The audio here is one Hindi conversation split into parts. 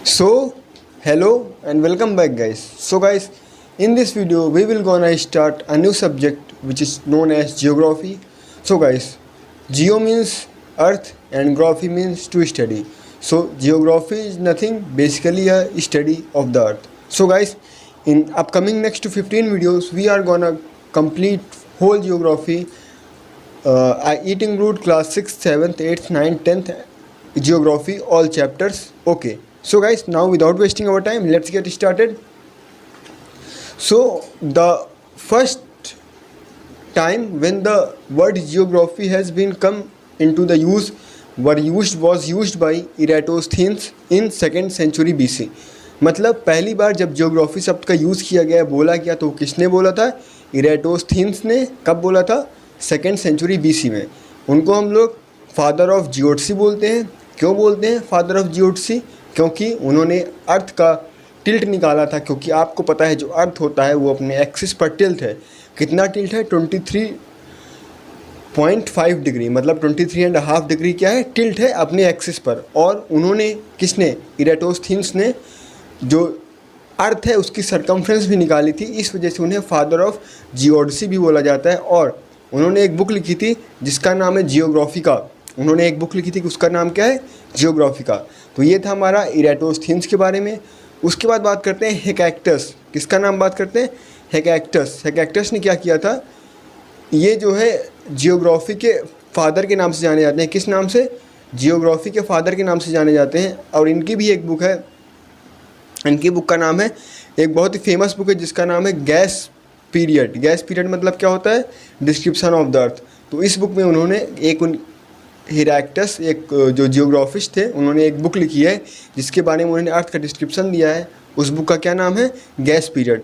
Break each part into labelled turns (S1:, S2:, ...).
S1: So, hello and welcome back guys. So guys, in this video we will gonna start a new subject which is known as geography. So guys, geo means earth and graphy means to study. So geography is nothing basically a study of the earth. So guys, in upcoming next to 15 videos we are gonna complete whole geography. It include class 6th, 7th, 8th, 9th, 10th geography all chapters. Okay, so guys, now without wasting our time, let's get started. So the first time when the word geography has been come into the use was used by Eratosthenes in 2nd century BC. मतलब पहली बार जब जियोग्राफी शब्द का यूज़ किया गया, बोला गया, तो किसने बोला था? इरेटोस्थीन्स ने. कब बोला था? 2nd सेंचुरी BC में. उनको हम लोग फादर ऑफ जियोग्राफी बोलते हैं. क्यों बोलते हैं फादर ऑफ जियोग्राफी? क्योंकि उन्होंने अर्थ का टिल्ट निकाला था. क्योंकि आपको पता है जो अर्थ होता है वो अपने एक्सिस पर टिल्ट है. कितना टिल्ट है? 23.5 डिग्री, मतलब 23.5 डिग्री क्या है? टिल्ट है अपने एक्सिस पर. और उन्होंने किसने? इरेटोस्थीन्स ने जो अर्थ है उसकी सरकमफ्रेंस भी निकाली थी. इस वजह से उन्हें फादर ऑफ जियोग्राफी भी बोला जाता है. और उन्होंने एक बुक लिखी थी जिसका नाम है जियोग्राफिका. उन्होंने एक बुक लिखी थी कि उसका नाम क्या है? जियोग्राफिका. तो ये था हमारा इरेटोस्थीन्स के बारे में. उसके बाद बात करते हैं हेक्टस. किसका नाम बात करते हैं? हेक्टस. हेक्टस ने क्या किया था? ये जो है जियोग्राफी के फादर के नाम से जाने जाते हैं. किस नाम से? जियोग्राफी के फादर के नाम से जाने जाते हैं. और इनकी भी एक बुक है. इनकी बुक का नाम है, एक बहुत ही फेमस बुक है जिसका नाम है गैस पीरियड. गैस पीरियड मतलब क्या होता है? Description of the earth. तो इस बुक में उन्होंने एक हेक्टस, एक जो जियोग्राफिस्ट थे, उन्होंने एक बुक लिखी है जिसके बारे में उन्होंने अर्थ का डिस्क्रिप्शन दिया है. उस बुक का क्या नाम है? Gas period.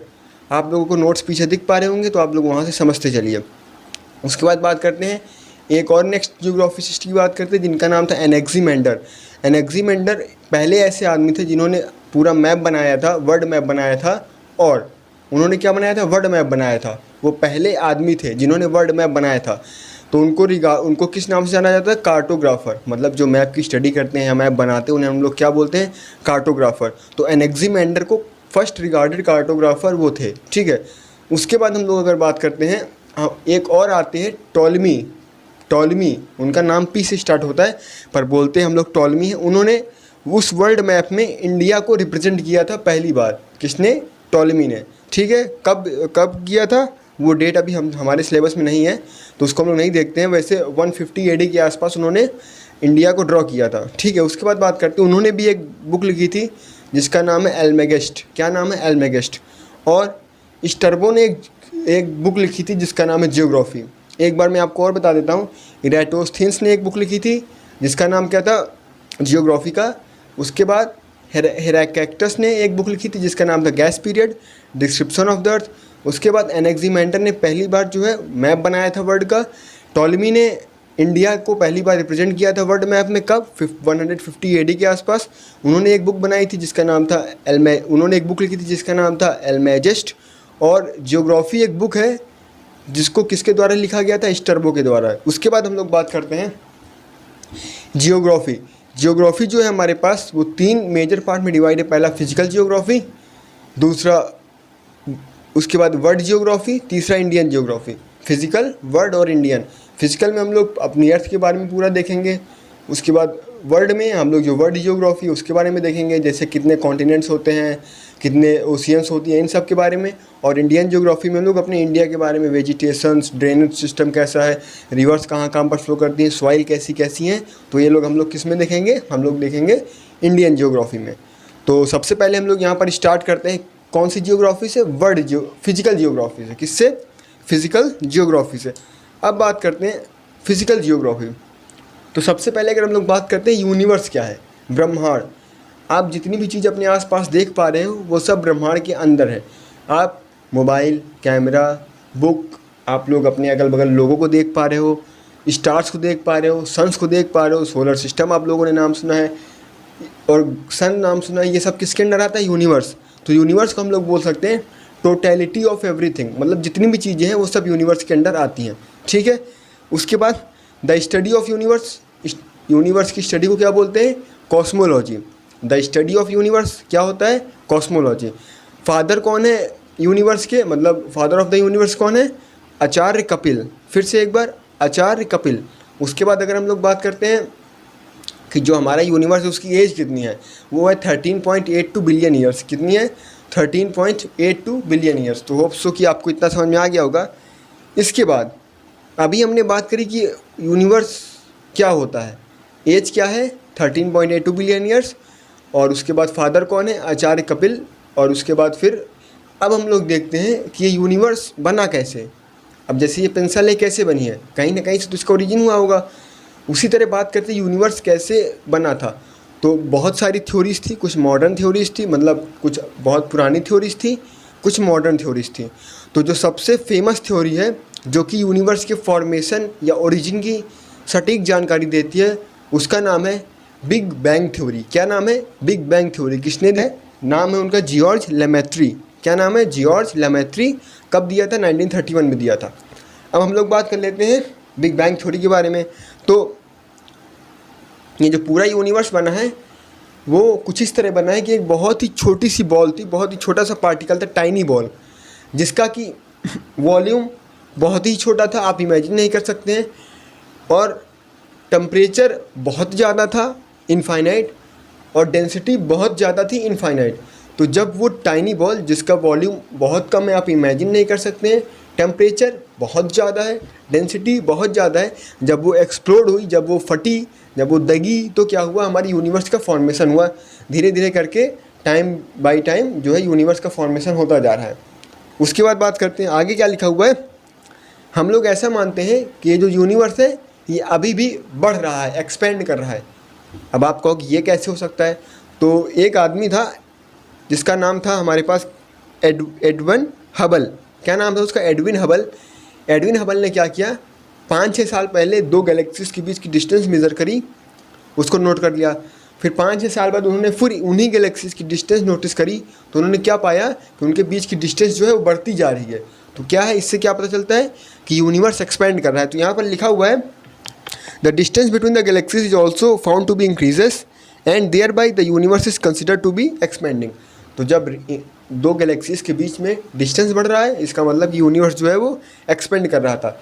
S1: आप लोगों को नोट्स पीछे दिख पा रहे होंगे, तो आप लोग वहाँ से समझते चलिए. उसके बाद बात करते हैं एक और नेक्स्ट जियोग्राफिस्ट की बात करते हैं जिनका नाम था एनेक्सीमेंडर. एनेक्सीमेंडर पहले ऐसे आदमी थे जिन्होंने पूरा मैप बनाया था, वर्ल्ड मैप बनाया था. और उन्होंने क्या बनाया था? वर्ल्ड मैप बनाया था. वो पहले आदमी थे जिन्होंने वर्ल्ड मैप बनाया था. तो उनको किस नाम से जाना जाता है? कार्टोग्राफर. मतलब जो मैप की स्टडी करते हैं, मैप बनाते हैं, उन्हें हम लोग क्या बोलते हैं? कार्टोग्राफर. तो एनेक्सीमेंडर को फर्स्ट रिगार्डेड कार्टोग्राफर वो थे. ठीक है. उसके बाद हम लोग अगर बात करते हैं, एक और आते हैं टॉलमी. टॉलमी, उनका नाम पी से स्टार्ट होता है पर बोलते हैं हम लोग टॉलमी है. उन्होंने उस वर्ल्ड मैप में इंडिया को रिप्रेजेंट किया था पहली बार. किसने? टॉलमी ने. ठीक है. कब किया था वो डेट अभी हमारे सिलेबस में नहीं है, तो उसको हम लोग नहीं देखते हैं. वैसे 150 AD के आसपास उन्होंने इंडिया को ड्रॉ किया था. ठीक है. उसके बाद बात करते हैं, उन्होंने भी एक बुक लिखी थी जिसका नाम है एल्मेगेस्ट. क्या नाम है? एल्मेगेस्ट. और स्ट्रैबो ने एक बुक लिखी थी जिसका नाम है जियोग्राफी. एक बार मैं आपको और बता देता हूँ. इरेटोस्थीन्स ने एक बुक लिखी थी जिसका नाम क्या था? जियोग्राफी का. उसके बाद हेक्टस ने एक बुक लिखी थी जिसका नाम था gas period, description of the earth. उसके बाद एनेक्सीमेंडर ने पहली बार जो है मैप बनाया था वर्ल्ड का. टॉलमी ने इंडिया को पहली बार रिप्रेजेंट किया था वर्ल्ड मैप में. कब? 150 AD के आसपास. उन्होंने एक बुक बनाई थी जिसका नाम था उन्होंने एक बुक लिखी थी जिसका नाम था एल्मेजेस्ट. और जियोग्राफी एक बुक है जिसको किसके द्वारा लिखा गया था? स्ट्रैबो के द्वारा. उसके बाद हम लोग बात करते हैं जियोग्राफी. जियोग्राफी जो है हमारे पास वो 3 मेजर पार्ट में डिवाइड है. पहला फिजिकल जियोग्राफी, दूसरा उसके बाद वर्ल्ड जियोग्राफी, तीसरा इंडियन जियोग्राफी. फिजिकल, वर्ल्ड और इंडियन. फिजिकल में हम लोग अपनी अर्थ के बारे में पूरा देखेंगे. उसके बाद वर्ल्ड में हम लोग जो वर्ल्ड जियोग्राफी उसके बारे में देखेंगे, जैसे कितने कॉन्टिनेंट्स होते हैं, कितने ओशियंस होती हैं, इन सब के बारे में. और इंडियन जियोग्राफी में हम लोग अपने इंडिया के बारे में, वेजिटेशंस, ड्रेनेज सिस्टम कैसा है, रिवर्स कहाँ कहाँ पर फ्लो करती हैं, सॉइल कैसी कैसी हैं, तो ये लोग हम लोग किस में देखेंगे? हम लोग देखेंगे इंडियन जियोग्राफी में. तो सबसे पहले हम लोग यहाँ पर स्टार्ट करते हैं कौन सी जियोग्राफी से? फिजिकल जियोग्राफी से. किससे? फिजिकल जियोग्राफी से. अब बात करते हैं फिजिकल जियोग्राफी. तो सबसे पहले अगर हम लोग बात करते हैं यूनिवर्स क्या है, ब्रह्मांड. आप जितनी भी चीज़ अपने आसपास देख पा रहे हो वो सब ब्रह्मांड के अंदर है. आप मोबाइल, कैमरा, बुक, आप लोग अपने अगल बगल लोगों को देख पा रहे हो, स्टार्स को देख पा रहे हो, सन्स को देख पा रहे हो, सोलर सिस्टम आप लोगों ने नाम सुना है और सन नाम सुना है. ये सब किसके अंदर आता है? यूनिवर्स. तो यूनिवर्स को हम लोग बोल सकते हैं टोटलिटी ऑफ एवरीथिंग. मतलब जितनी भी चीज़ें हैं वो सब यूनिवर्स के अंदर आती हैं. ठीक है. उसके बाद the study of universe. Universe की स्टडी को क्या बोलते हैं? Cosmology. The study of universe क्या होता है, कॉस्मोलॉजी। फादर कौन है यूनिवर्स के, मतलब फादर ऑफ द यूनिवर्स कौन है, आचार्य कपिल। फिर से एक बार, आचार्य कपिल। उसके बाद अगर हम लोग बात करते हैं कि जो हमारा यूनिवर्स है उसकी एज कितनी है, वो है 13.82 बिलियन ईयर्स। कितनी है, 13.82 बिलियन ईयर्स। तो होप सो कि आपको इतना समझ में आ गया होगा। इसके बाद अभी हमने बात करी कि यूनिवर्स क्या होता है, एज क्या है 13.82 बिलियन ईयर्स, और उसके बाद फादर कौन है, आचार्य कपिल। और उसके बाद फिर अब हम लोग देखते हैं कि ये यूनिवर्स बना कैसे। अब जैसे ये पेंसिल है कैसे बनी है, कहीं ना कहीं से तो इसका ओरिजिन हुआ होगा। उसी तरह बात करते हैं यूनिवर्स कैसे बना था। तो बहुत सारी थ्योरीज थी, कुछ मॉडर्न थ्योरीज थी, मतलब कुछ बहुत पुरानी थ्योरीज थी, कुछ मॉडर्न थ्योरीज थी। तो जो सबसे फेमस थ्योरी है जो कि यूनिवर्स के फॉर्मेशन या ओरिजिन की सटीक जानकारी देती है, उसका नाम है बिग बैंग थ्योरी। क्या नाम है, बिग बैंग थ्योरी। किसने दिया, नाम है उनका जॉर्ज लेमेत्री। क्या नाम है, जॉर्ज लेमेत्री। कब दिया था, 1931 में दिया था। अब हम लोग बात कर लेते हैं बिग बैंग थ्योरी के बारे में। तो ये जो पूरा यूनिवर्स बना है वो कुछ इस तरह बना है कि एक बहुत ही छोटी सी बॉल थी, बहुत ही छोटा सा पार्टिकल था, टाइनी बॉल, जिसका कि वॉल्यूम बहुत ही छोटा था, आप इमेजिन नहीं कर सकते हैं। और टेम्परेचर बहुत ज़्यादा था, इनफाइनाइट, और डेंसिटी बहुत ज़्यादा थी, इनफाइनाइट। तो जब वो टाइनी बॉल जिसका वॉल्यूम बहुत कम है, आप इमेजिन नहीं कर सकते हैं, टेम्परेचर बहुत ज़्यादा है, डेंसिटी बहुत ज़्यादा है, जब वो एक्सप्लोड हुई, जब वो फटी, जब वो दगी, तो क्या हुआ, हमारी यूनिवर्स का फॉर्मेशन हुआ। धीरे धीरे करके टाइम बाय टाइम जो है यूनिवर्स का फॉर्मेशन होता जा रहा है। उसके बाद बात करते हैं आगे क्या लिखा हुआ है। हम लोग ऐसा मानते हैं कि ये जो यूनिवर्स है ये अभी भी बढ़ रहा है, एक्सपेंड कर रहा है। अब आप कहो कि ये कैसे हो सकता है, तो एक आदमी था जिसका नाम था हमारे पास एडविन हबल। क्या नाम था उसका, एडविन हबल। एडविन हबल ने क्या किया, 5-6 साल पहले 2 गैलेक्सीज के बीच की डिस्टेंस मेज़र करी, उसको नोट कर लिया। फिर 5-6 साल बाद उन्होंने फिर उन्हीं गैलेक्सीज की डिस्टेंस नोटिस करी, तो उन्होंने क्या पाया कि उनके बीच की डिस्टेंस जो है वो बढ़ती जा रही है। तो क्या है, इससे क्या पता चलता है कि यूनिवर्स एक्सपेंड कर रहा है। तो यहाँ पर लिखा हुआ है the distance between the galaxies is also found to be increases and thereby the universe is considered to be expanding. तो जब 2 गैलेक्सीज के बीच में डिस्टेंस बढ़ रहा है, इसका मतलब यूनिवर्स जो है वो एक्सपेंड कर रहा था।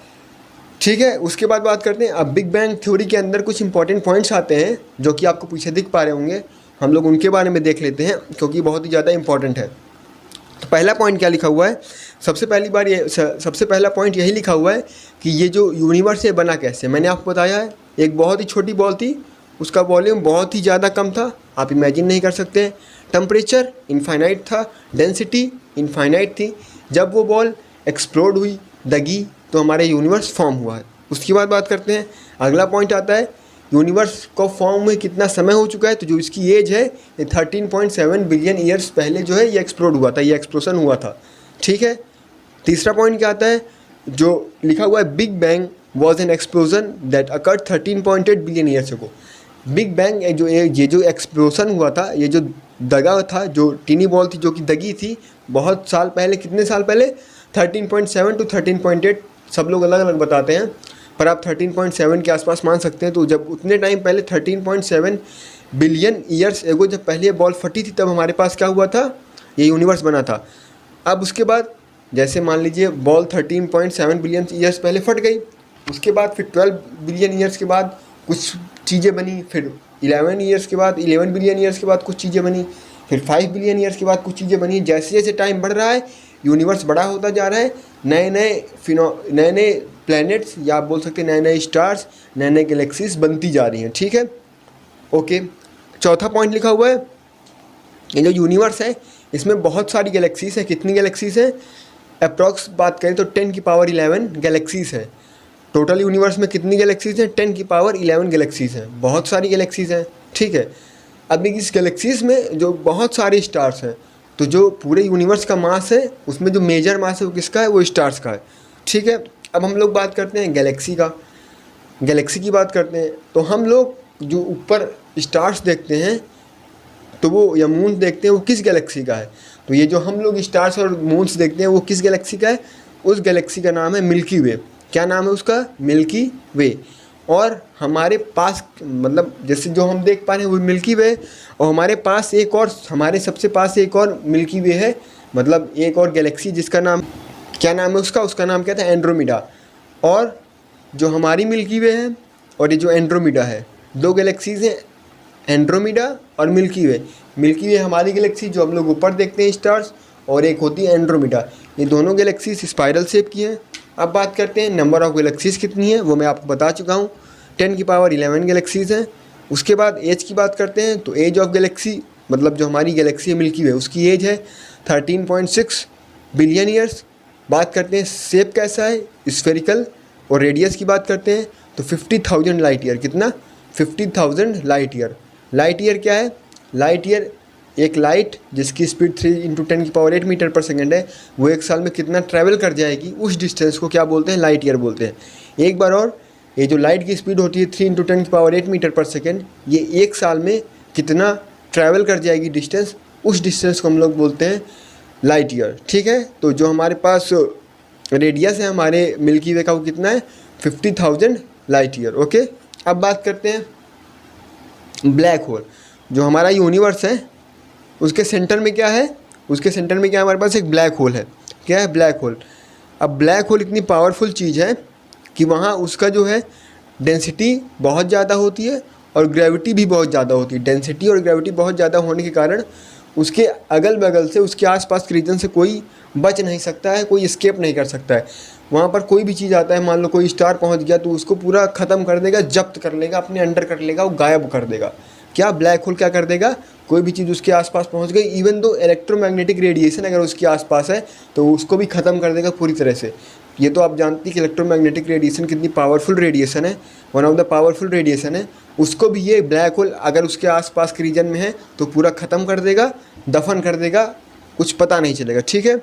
S1: ठीक है, उसके बाद बात करते हैं अब बिग बैंग थ्योरी के अंदर कुछ इंपॉर्टेंट पॉइंट्स आते हैं जो कि आपको पीछे दिख पा रहे होंगे। हम लोग उनके बारे में देख लेते हैं क्योंकि बहुत ही ज़्यादा इंपॉर्टेंट है। तो पहला पॉइंट क्या लिखा हुआ है, सबसे पहला पॉइंट यही लिखा हुआ है कि ये जो यूनिवर्स है बना कैसे। मैंने आपको बताया है एक बहुत ही छोटी बॉल थी, उसका वॉल्यूम बहुत ही ज़्यादा कम था, आप इमेजिन नहीं कर सकते। टेम्परेचर इनफाइनाइट था, डेंसिटी इनफाइनाइट थी। जब वो बॉल एक्सप्लोड हुई, दगी, तो हमारा यूनिवर्स फॉर्म हुआ है। उसके बाद बात करते हैं, अगला पॉइंट आता है यूनिवर्स को फॉर्म हुए कितना समय हो चुका है। तो जो इसकी एज है ये 13.7 बिलियन ईयर्स पहले जो है ये एक्सप्लोड हुआ था, ये एक्सप्लोजन हुआ था। ठीक है, तीसरा पॉइंट क्या आता है, जो लिखा हुआ है big bang was an explosion that occurred 13.8 billion years ago. Big bang ये जो एक्सप्लोजन हुआ था, ये जो दगा था, जो टीनी बॉल थी जो कि दगी थी, बहुत साल पहले, कितने साल पहले, 13.7 to 13.8, सब लोग अलग अलग बताते हैं, पर आप 13.7 के आसपास मान सकते हैं। तो जब उतने टाइम पहले 13.7 बिलियन ईयर्स एगो जब पहले ये बॉल फटी थी, तब हमारे पास क्या हुआ था, ये यूनिवर्स बना था। अब उसके बाद जैसे मान लीजिए बॉल 13.7 बिलियन ईयर्स पहले फट गई, उसके बाद फिर 12 बिलियन ईयर्स के बाद कुछ चीज़ें बनी, फिर 11 ईयर्स के बाद 11 बिलियन ईयर्स के बाद कुछ चीज़ें बनी, फिर 5 बिलियन ईयर्स के बाद कुछ चीज़ें बनी। जैसे जैसे टाइम बढ़ रहा है यूनिवर्स बड़ा होता जा रहा है, नए नए प्लैनेट्स या आप बोल सकते हैं नए नए स्टार्स, नए नए गैलेक्सीज बनती जा रही हैं। ठीक है, ओके। चौथा पॉइंट लिखा हुआ है, ये जो यूनिवर्स है इसमें बहुत सारी गैलेक्सीज हैं। कितनी गैलेक्सीज हैं, अप्रॉक्स बात करें तो 10 की पावर 11 गैलेक्सीज हैं। टोटल यूनिवर्स में कितनी गैलेक्सीज हैं, 10 की पावर 11 गैलेक्सीज हैं, बहुत सारी गैलेक्सीज हैं। ठीक है, अब इस गैलेक्सीज में जो बहुत सारे स्टार्स हैं, तो जो पूरे यूनिवर्स का मास है उसमें जो मेजर मास है वो किसका है, वो स्टार्स का है। ठीक है, अब हम लोग बात करते हैं गैलेक्सी की बात करते हैं। तो हम लोग जो ऊपर स्टार्स देखते हैं तो वो या मून देखते हैं, वो किस गैलेक्सी का है। तो ये जो हम लोग स्टार्स और मून्स देखते हैं वो किस गैलेक्सी का है, उस गैलेक्सी का नाम है मिल्की वे। क्या नाम है उसका, मिल्की वे। और हमारे पास मतलब जैसे जो हम देख पा रहे हैं वो मिल्की वे, और हमारे पास एक और, हमारे सबसे पास एक और मिल्की वे है, मतलब एक और गैलेक्सी जिसका नाम, क्या नाम है उसका नाम क्या था, एंड्रोमीडा। और जो हमारी मिल्की वे है और ये जो एंड्रोमीडा है, दो गैलेक्सीज हैं, एंड्रोमीडा और मिल्की वे। मिल्की वे हमारी गैलेक्सी जो हम लोग ऊपर देखते हैं स्टार्स, और एक होती है एंड्रोमीडा। ये दोनों गैलेक्सीज स्पाइरल शेप की हैं। अब बात करते हैं नंबर ऑफ़ गैलेक्सीज कितनी है, वो मैं आपको बता चुका हूँ, 10⁻11 गैलेक्सीज़ हैं। उसके बाद एज की बात करते हैं तो एज ऑफ गैलेक्सी, मतलब जो हमारी गैलेक्सी है मिल्की वे, उसकी एज है 13.6 बिलियन ईयर्स। बात करते हैं शेप कैसा है, स्फेरिकल। और रेडियस की बात करते हैं तो 50,000 लाइट ईयर। कितना? 50,000 लाइट ईयर। लाइट ईयर क्या है? लाइट ईयर एक लाइट जिसकी स्पीड 3 × 10⁸ मीटर पर सेकेंड है, वो एक साल में कितना ट्रैवल कर जाएगी, उस डिस्टेंस को क्या बोलते हैं? लाइट ईयर बोलते हैं। एक बार और, ये जो लाइट की स्पीड होती है 3 × 10⁸ मीटर पर सेकेंड, ये एक साल में कितना ट्रैवल कर जाएगी डिस्टेंस, उस डिस्टेंस को हम लोग बोलते हैं लाइट ईयर। ठीक है, तो जो हमारे पास रेडियस है हमारे मिल्की वे का, वो कितना है? 50,000 लाइट ईयर। ओके, अब बात करते हैं ब्लैक होल। जो हमारा यूनिवर्स है उसके सेंटर में क्या है? उसके सेंटर में क्या है? हमारे पास एक ब्लैक होल है। क्या है? Black hole. अब ब्लैक होल इतनी पावरफुल चीज़ है कि वहाँ उसका जो है डेंसिटी बहुत ज़्यादा होती है और ग्रेविटी भी बहुत ज़्यादा होती है। डेंसिटी और ग्रेविटी बहुत ज़्यादा होने के कारण उसके अगल बगल से, उसके आसपास के रीजन से कोई बच नहीं सकता है, कोई एस्केप नहीं कर सकता है। वहाँ पर कोई भी चीज़ आता है, मान लो कोई स्टार पहुँच गया तो उसको पूरा ख़त्म कर देगा, जब्त कर लेगा, अपने अंडर कर लेगा, वो गायब कर देगा। क्या? ब्लैक होल क्या कर देगा? कोई भी चीज़ उसके आसपास पहुँच गई, इवन दो इलेक्ट्रोमैग्नेटिक रेडिएशन अगर उसके आसपास है तो उसको भी ख़त्म कर देगा पूरी तरह से। ये तो आप जानती हैं कि इलेक्ट्रोमैग्नेटिक रेडिएशन कितनी पावरफुल रेडिएशन है, one of the powerful radiation है। उसको भी ये ब्लैक होल अगर उसके आसपास के रीजन में है तो पूरा ख़त्म कर देगा, दफन कर देगा, कुछ पता नहीं चलेगा। ठीक है,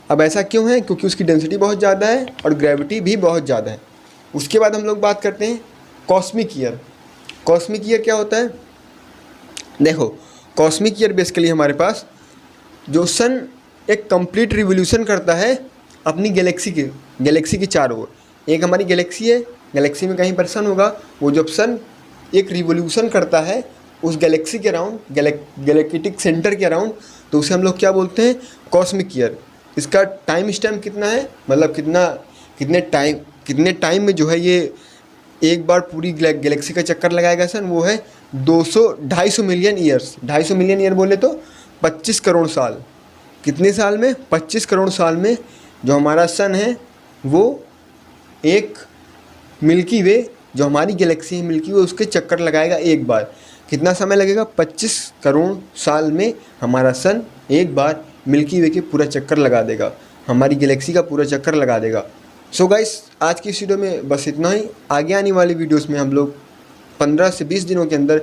S1: अब ऐसा क्यों है? क्योंकि उसकी डेंसिटी बहुत ज़्यादा है और ग्रेविटी भी बहुत ज़्यादा है। उसके बाद हम लोग बात करते हैं कॉस्मिक ईयर। कॉस्मिक ईयर क्या होता है? देखो, कॉस्मिक ईयर बेसिकली हमारे पास जो सन एक कंप्लीट रिवोल्यूशन करता है अपनी गैलेक्सी के चारों ओर। एक हमारी गैलेक्सी है, गैलेक्सी में कहीं पर सन होगा, वो जब सन एक रिवोल्यूशन करता है उस गैलेक्सी के अराउंड, गैलेक्टिक सेंटर के अराउंड, तो उसे हम लोग क्या बोलते हैं? Cosmic year. इसका टाइम स्टैम्प कितना है, मतलब कितने टाइम में जो है ये एक बार पूरी गैलेक्सी का चक्कर लगाएगा सन, वो है 250 मिलियन ईयर्स। 250 मिलियन ईयर बोले तो 25 करोड़ साल। कितने साल में? 25 करोड़ साल में जो हमारा सन है वो एक मिल्की वे, जो हमारी गैलेक्सी है मिल्की वे, उसके चक्कर लगाएगा एक बार। कितना समय लगेगा? 25 करोड़ साल में हमारा सन एक बार मिल्की वे के पूरा चक्कर लगा देगा, हमारी गैलेक्सी का पूरा चक्कर लगा देगा। सो गाइस, आज की इस वीडियो में बस इतना ही। आगे आने वाली वीडियोस में हम लोग 15 से 20 दिनों के अंदर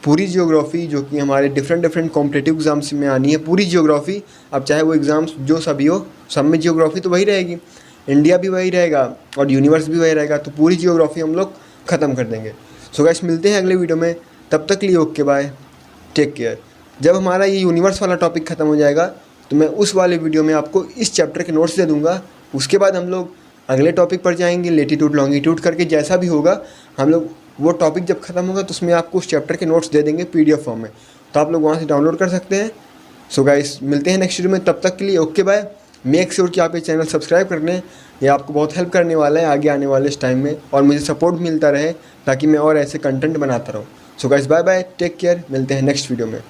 S1: पूरी जियोग्राफी, जो कि हमारे डिफरेंट कॉम्पिटिटिव एग्ज़ाम्स में आनी है, पूरी जियोग्राफी, अब चाहे वो एग्ज़ाम्स जो सभी हो, सब में जियोग्राफी तो वही रहेगी, इंडिया भी वही रहेगा और यूनिवर्स भी वही रहेगा, तो पूरी जियोग्राफी हम लोग ख़त्म कर देंगे। सो गाइस, मिलते हैं अगले वीडियो में, तब तक के लिए ओके बाय, टेक केयर। जब हमारा ये यूनिवर्स वाला टॉपिक ख़त्म हो जाएगा तो मैं उस वाले वीडियो में आपको इस चैप्टर के नोट्स दे दूँगा। उसके बाद हम लोग अगले टॉपिक पर जाएंगे, लेटीट्यूड लॉन्गिट्यूड करके, जैसा भी होगा हम लोग वो टॉपिक जब ख़त्म होगा तो उसमें आपको उस चैप्टर के नोट्स दे देंगे PDF फॉर्म में, तो आप लोग वहाँ से डाउनलोड कर सकते हैं। सो गाइस, मिलते हैं नेक्स्ट वीडियो में, तब तक के लिए ओके बाय। मेक श्योर कि आप ये चैनल सब्सक्राइब कर लें, ये आपको बहुत हेल्प करने वाला है आगे आने वाले इस टाइम में, और मुझे सपोर्ट मिलता रहे ताकि मैं और ऐसे कंटेंट बनाता रहूँ। So guys, bye bye, take care, मिलते हैं नेक्स्ट वीडियो में।